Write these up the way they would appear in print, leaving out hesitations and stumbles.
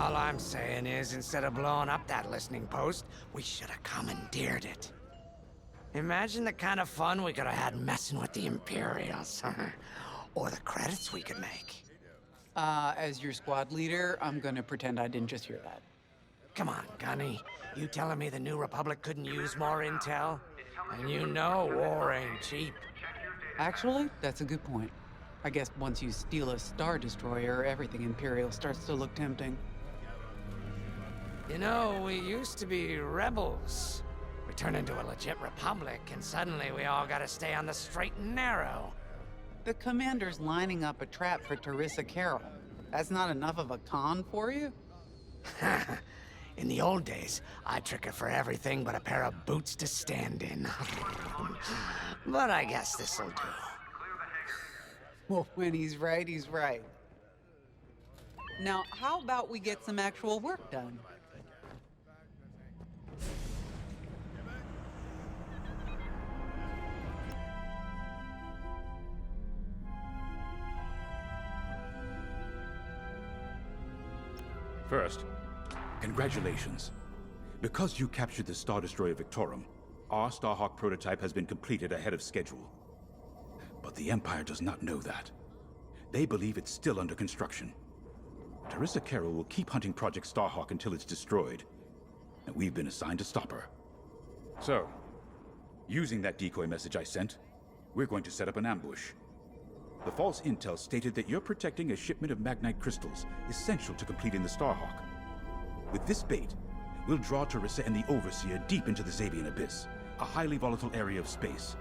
All I'm saying is, instead of blowing up that listening post, we should have commandeered it. Imagine the kind of fun we could have had messing with the Imperials. Or the credits we could make. As your squad leader, I'm gonna pretend I didn't just hear that. Come on, Gunny. You telling me the New Republic couldn't use more intel? And you know war ain't cheap. Actually, that's a good point. I guess once you steal a Star Destroyer, everything Imperial starts to look tempting. You know, we used to be rebels. We turned into a legit republic, and suddenly we all gotta stay on the straight and narrow. The commander's lining up a trap for Terisa Kerrill. That's not enough of a con for you? In the old days, I'd trick her for everything but a pair of boots to stand in. But I guess this'll do. Well, when he's right, he's right. Now, how about we get some actual work done? First, congratulations. Because you captured the Star Destroyer Victorum, our Starhawk prototype has been completed ahead of schedule. But the Empire does not know that. They believe it's still under construction. Terisa Kerrill will keep hunting Project Starhawk until it's destroyed, and we've been assigned to stop her. So, using that decoy message I sent, we're going to set up an ambush. The false intel stated that you're protecting a shipment of Magnite crystals, essential to completing the Starhawk. With this bait, we'll draw Terisa and the Overseer deep into the Zavian Abyss, a highly volatile area of space.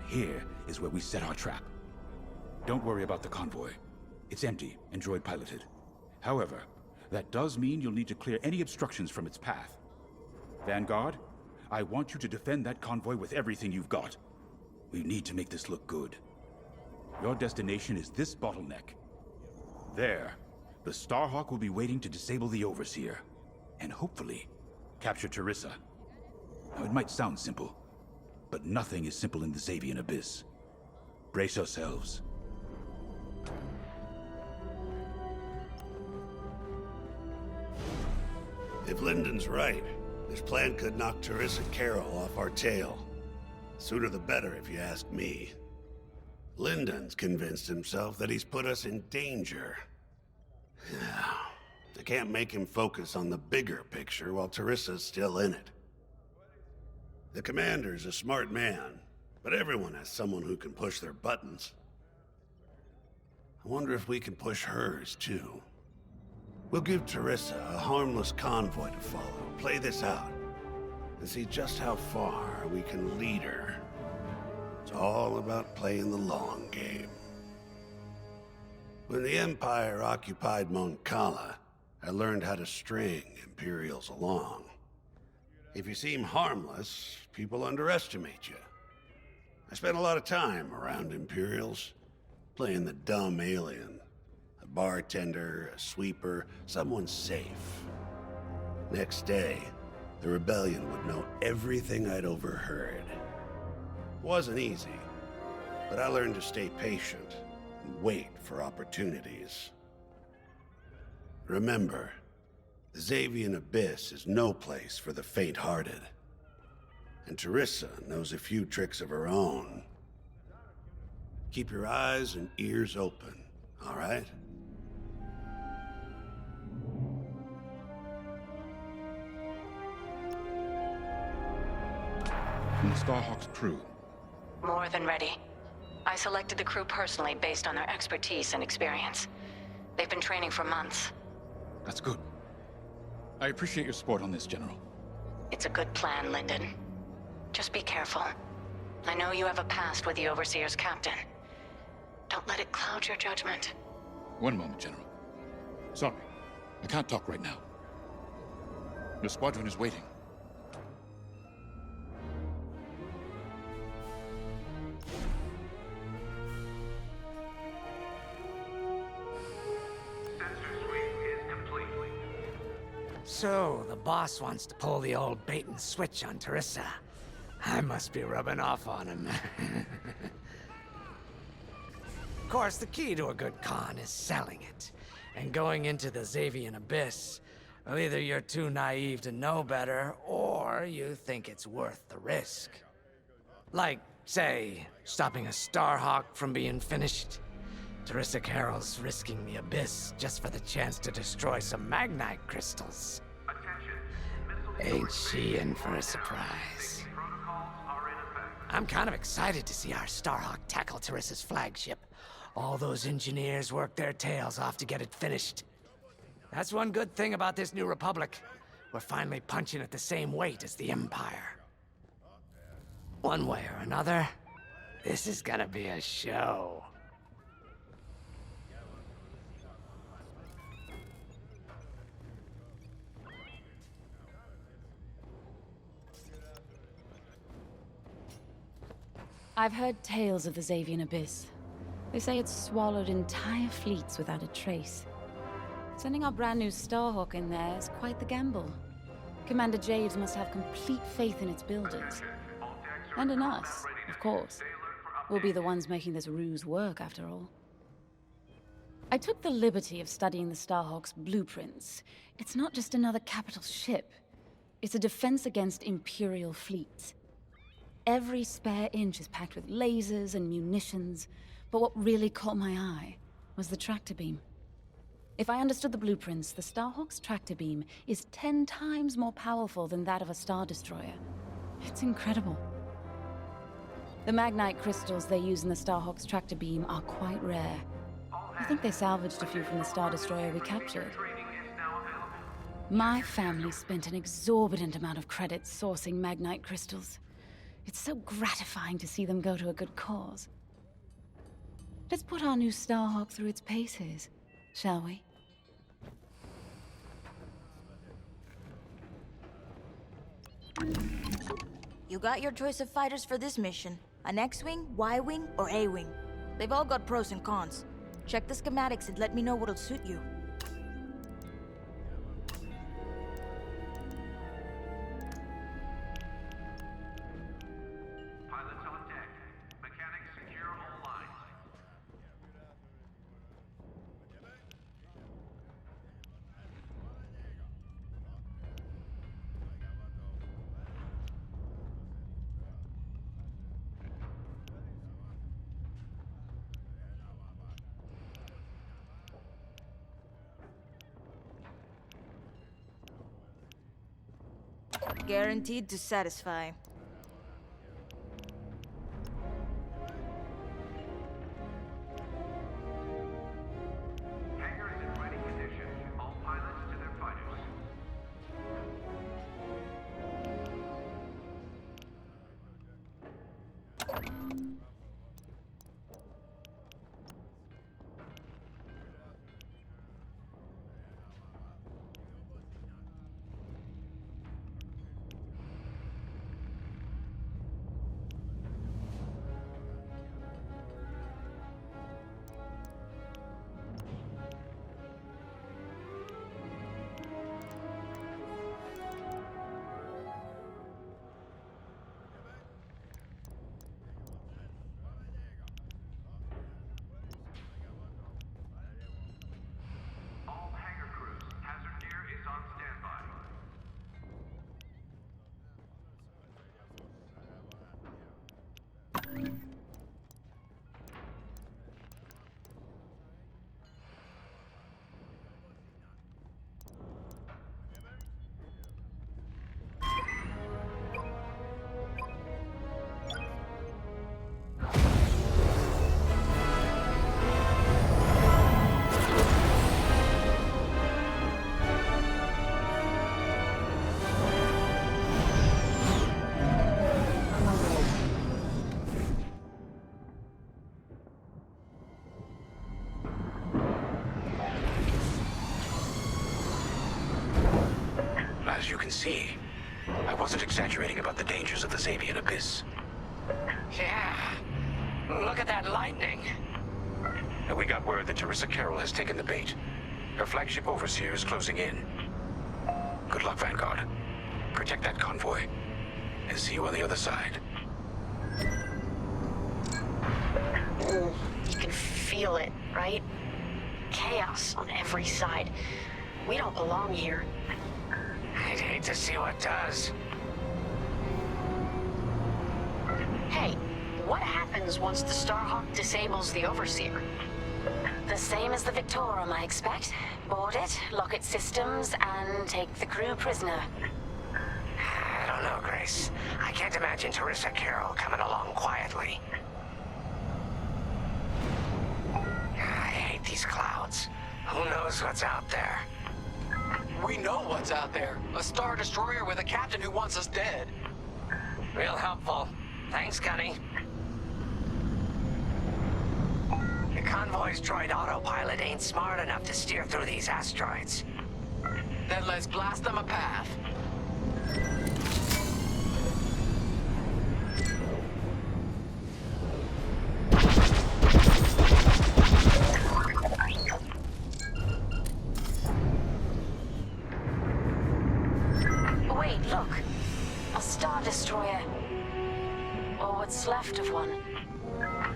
Here is where we set our trap. Don't worry about the convoy. It's empty and droid-piloted. However, that does mean you'll need to clear any obstructions from its path. Vanguard, I want you to defend that convoy with everything you've got. We need to make this look good. Your destination is this bottleneck. There, the Starhawk will be waiting to disable the Overseer, and hopefully, capture Terisa. Now, it might sound simple, but nothing is simple in the Zavian Abyss. Brace yourselves. If Lindon's right, this plan could knock Terisa Kerrill off our tail. Sooner the better, if you ask me. Lindon's convinced himself that he's put us in danger. I can't make him focus on the bigger picture while Teresa's still in it. The commander's a smart man, but everyone has someone who can push their buttons. I wonder if we can push hers, too. We'll give Terisa a harmless convoy to follow, play this out, and see just how far we can lead her. It's all about playing the long game. When the Empire occupied Mon Cala, I learned how to string Imperials along. If you seem harmless, people underestimate you. I spent a lot of time around Imperials, playing the dumb alien. A bartender, a sweeper, someone safe. Next day, the rebellion would know everything I'd overheard. Wasn't easy, but I learned to stay patient and wait for opportunities. Remember, the Zavian Abyss is no place for the faint-hearted. And Terisa knows a few tricks of her own. Keep your eyes and ears open, all right? And the Starhawk's crew. More than ready. I selected the crew personally based on their expertise and experience. They've been training for months. That's good. I appreciate your support on this, General. It's a good plan, Lindon. Just be careful. I know you have a past with the Overseer's captain. Don't let it cloud your judgment. One moment, General. Sorry, I can't talk right now. Your squadron is waiting. So, the boss wants to pull the old bait and switch on Terisa. I must be rubbing off on him. Of course, the key to a good con is selling it. And going into the Zavian Abyss, Well, either you're too naive to know better, or you think it's worth the risk. Like, say, stopping a Starhawk from being finished. Terisa Kerrill's risking the Abyss just for the chance to destroy some Magnite crystals. Ain't she in for a surprise? I'm kind of excited to see our Starhawk tackle Terissa's flagship. All those engineers worked their tails off to get it finished. That's one good thing about this new Republic. We're finally punching at the same weight as the Empire. One way or another, this is gonna be a show. I've heard tales of the Zavian Abyss. They say it's swallowed entire fleets without a trace. Sending our brand new Starhawk in there is quite the gamble. Commander Javes must have complete faith in its builders. And in us, of course. We'll be the ones making this ruse work, after all. I took the liberty of studying the Starhawk's blueprints. It's not just another capital ship. It's a defense against Imperial fleets. Every spare inch is packed with lasers and munitions, but what really caught my eye was the tractor beam. If I understood the blueprints, the Starhawk's tractor beam is 10 times more powerful than that of a Star Destroyer. It's incredible. The Magnite crystals they use in the Starhawk's tractor beam are quite rare. I think they salvaged a few from the Star Destroyer we captured. My family spent an exorbitant amount of credits sourcing Magnite crystals. It's so gratifying to see them go to a good cause. Let's put our new Starhawk through its paces, shall we? You got your choice of fighters for this mission. An X-Wing, Y-Wing, or A-Wing. They've all got pros and cons. Check the schematics and let me know what'll suit you. Pilots on deck. Mechanics secure all lines. Guaranteed to satisfy. Hangar is in ready condition. All pilots to their fighters. All hangar crews, hazard gear is on standby. As you can see, I wasn't exaggerating about the dangers of the Zavian Abyss. Yeah. Look at that lightning. And we got word that Terisa Kerrill has taken the bait. Her flagship overseer is closing in. Good luck, Vanguard. Protect that convoy. And see you on the other side. You can feel it, right? Chaos on every side. We don't belong here. I'd hate to see what does. Hey, what happens once the Starhawk disables the Overseer? The same as the Victorum, I expect. Board it, lock its systems, and take the crew prisoner. I don't know, Grace. I can't imagine Terisa Kerrill coming along quietly. I hate these clouds. Who knows what's out there? We know what's out there. A Star Destroyer with a captain who wants us dead. Real helpful. Thanks, Gunny. The convoy's droid autopilot ain't smart enough to steer through these asteroids. Then let's blast them a path. Wait, look. A Star Destroyer. Or what's left of one.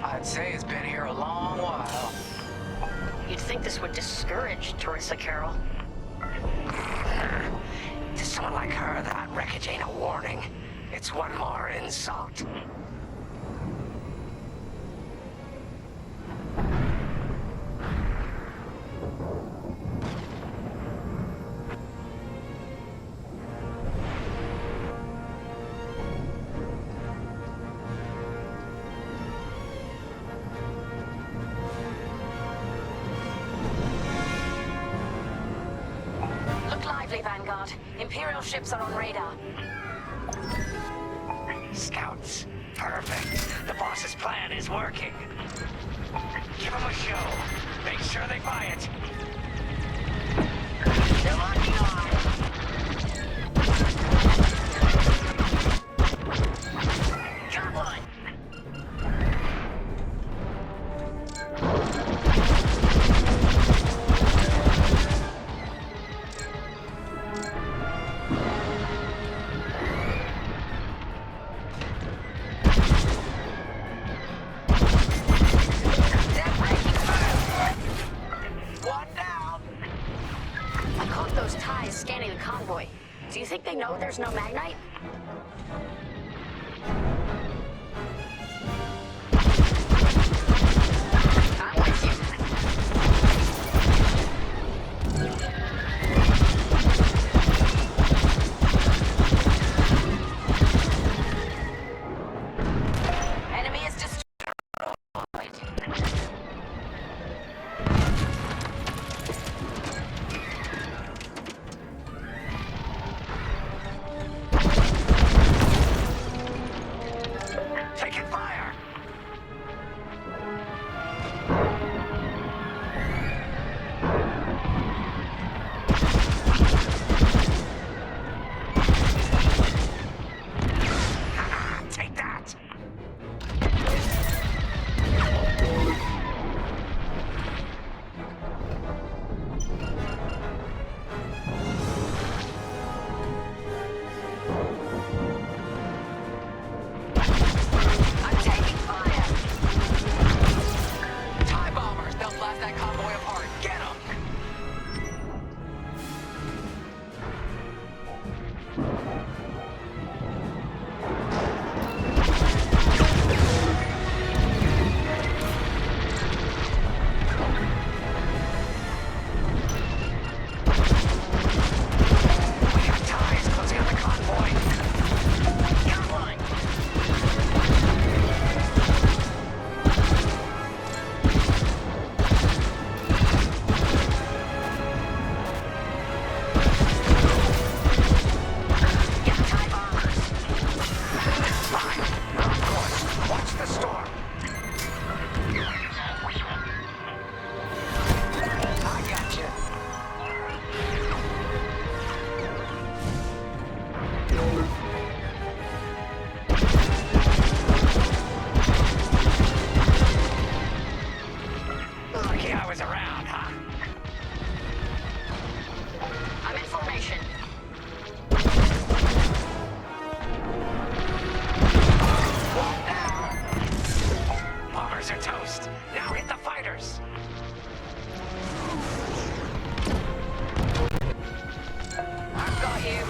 I'd say it's been here a long while. You'd think this would discourage Terisa Kerrill. To someone like her, that wreckage ain't a warning. It's one more insult. Look lively, Vanguard. Imperial ships are on radar. Scouts. Perfect. The boss's plan is working. Give them a show. Make sure they buy it. They're locking on. Got one. They're breaking fire. One down. I caught those ties scanning the convoy. Do you think they know there's no Magnite? I'm with you. Enemy is destroyed. Taking fire. Take that. I'm taking fire. TIE bombers, they'll blast that convoy apart. Get them! We got ties closing on the convoy. Got one. Get the TIE bombers. Fine. Of course. Watch the storm. I gotcha. Lucky I was around, huh? I'm in formation. One down. Bombers are toast. Now hit the fighters. I've got you.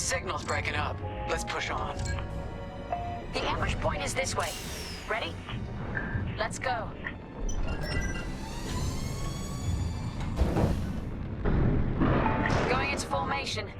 signal's breaking up. Let's push on. The ambush point is this way. Ready? Let's go. Going into formation.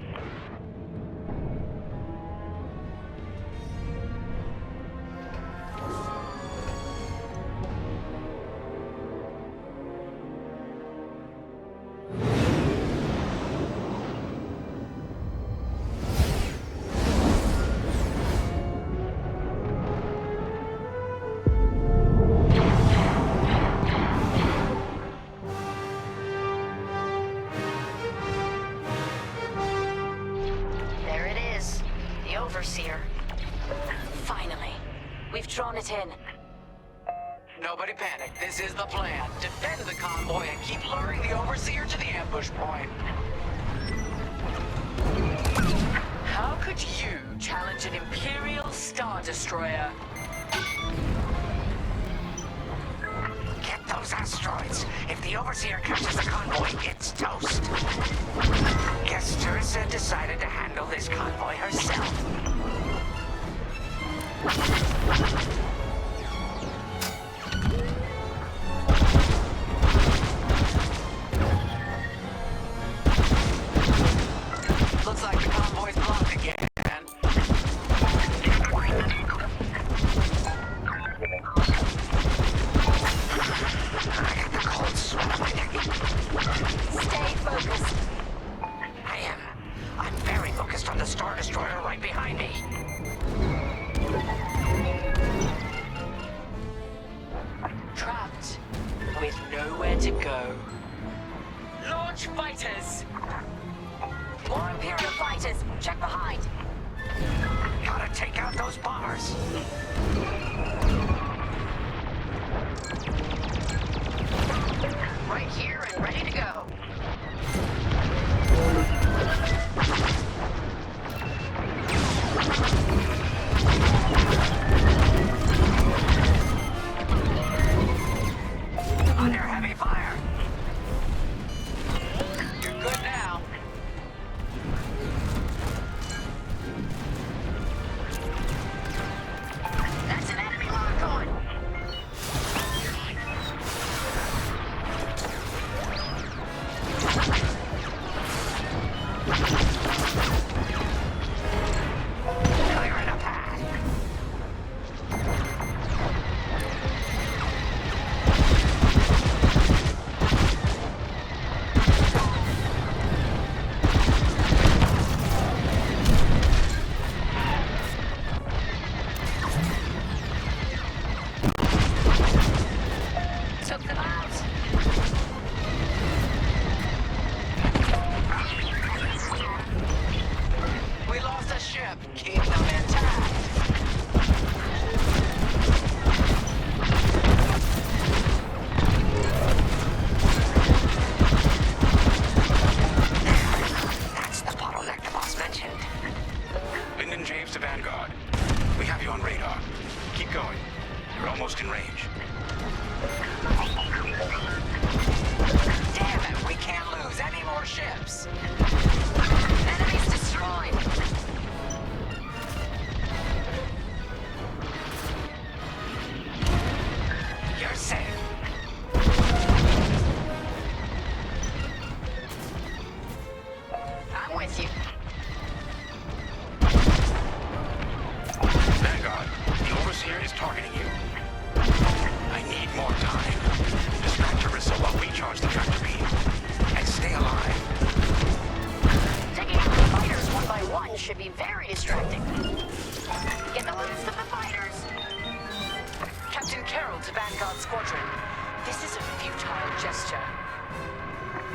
Finally. We've drawn it in. Nobody panic. This is the plan. Defend the convoy and keep luring the Overseer to the ambush point. How could you challenge an Imperial Star Destroyer? Get those asteroids. If the Overseer catches the convoy, it's toast. Guess Terisa decided to handle this convoy herself. Looks like the convoy's blocked again. I got the cold sweat on my neck. Stay focused. I am. I'm very focused on the Star Destroyer right behind me. Trapped with nowhere to go. Launch fighters! More Imperial fighters. Check behind. Gotta take out those bombers. Right here and ready to go. Under heavy fire. You're good now. That's an enemy lock on. Clearing a path. Took them out. We lost a ship. Keep them intact. That's the bottleneck the boss mentioned. Lindon Javes to Vanguard. We have you on radar. Keep going. You're almost in range. Damn it, we can't lose any more ships. Enemies destroyed. You're safe. I'm with you. Vanguard, the Overseer is targeting you. I need more time. Distract Terisa while we charge the tractor beam. And stay alive. Taking out the fighters one by one should be very distracting. Get the last of the fighters. Captain Kerrill to Vanguard Squadron. This is a futile gesture.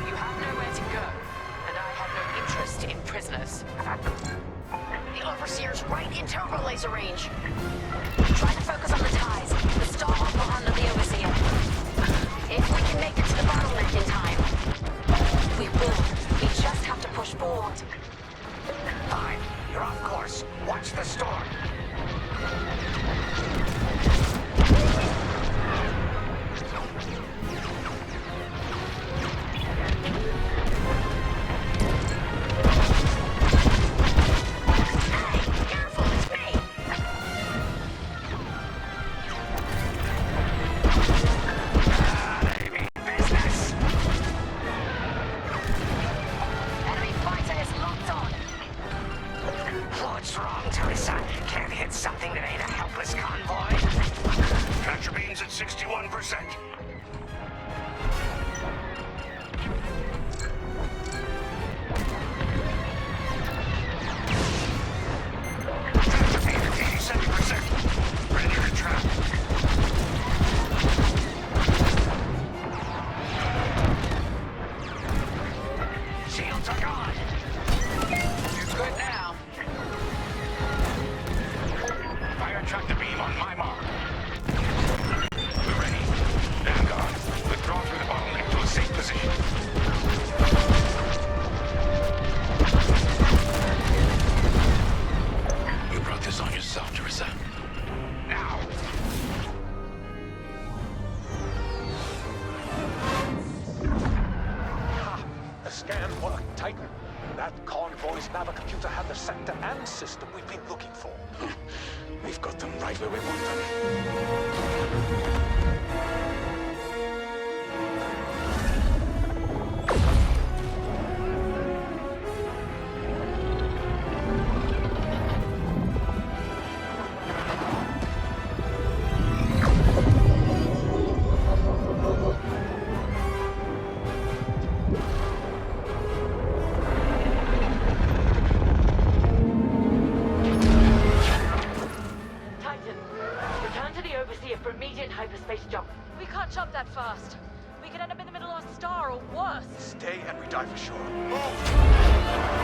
You have nowhere to go, and I have no interest in prisoners. The Overseer's right in turbo laser range. Try to focus on the ties. The Starhawk will handle the Overseer. If we can make it to the bottleneck in time. We will. We just have to push forward. Fine. You're off course. Watch the storm. What's wrong, Terisa? Can't hit something that ain't a helpless convoy? Tractor beam's at 61%. Tractor beam at 87%. Ready to trap. Shields are gone. You're good now. Fire tractor beam on my mark. We're ready. Agar, withdraw through the bottleneck to a safe position. You brought this on yourself, Terisa. Now! The scan worked, Titan. That convoy's navicomputer had the sector and system we've been looking for. We've got them right where we want them. Titan, return to the Overseer for immediate hyperspace jump. We can't jump that fast. We could end up in the middle of a star or worse. Stay and we die for sure. Move!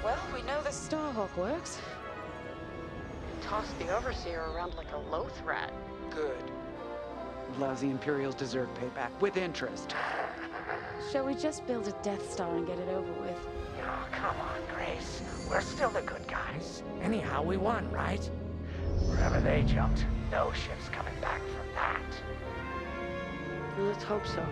Well, we know the Starhawk works. Toss the Overseer around like a loath rat. Good. Lousy Imperials deserve payback with interest. Shall we just build a Death Star and get it over with? Oh, come on, Grace. We're still the good guys. Anyhow, we won, right? Wherever they jumped, no ship's coming back from that. Let's hope so.